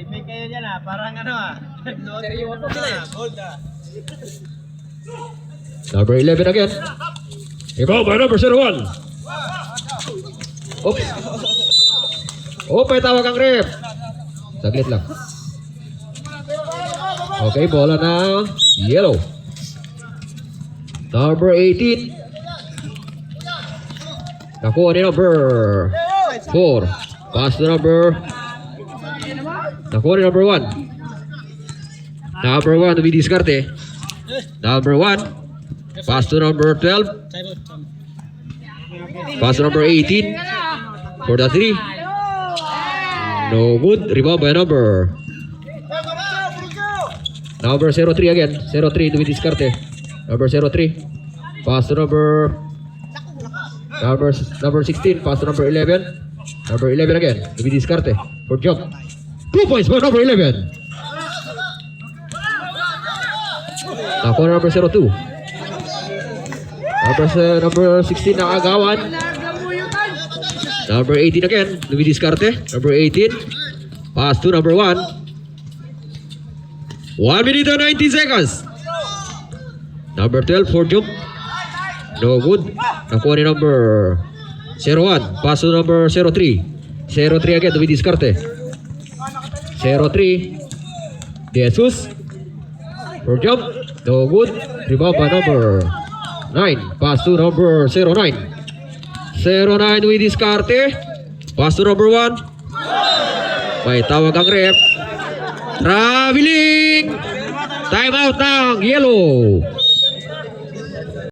May kayo dyan parang ano seryoso sila gold Number 11 again. Ikaw by number 01. Oops. May tawag ang ref. Saglit lang. Okay, bola na yellow. Number 18. Nakuha ni number 4. Pass to number. Nakuha ni number 1. Number 1 to be diskarte. Number 1. Pass to number 12. Pass to number 18. For the 3. No good. Rebound by number. Number 03 again. 03 to be diskarte. Number 03. Pass to number 16. Pass to number 11. Number 11 again. To be diskarte. For jump. 2 points for number 11. Nakuha number 02. Number 16 nakagawan. Number 18 again. To be diskarte. Number 18. Pass to number 1. 1 minute and 90 seconds. Number 12 for jump. No good. Nakuha ni number 01. Pass to number 03. 03 again to be diskarte. 03. Jesus. For jump. No good. Rebound by number 9. Pass to number 09. 09 to be diskarte. Pass to number 1. May tawag ang ref. Traveling! Time out ng yellow.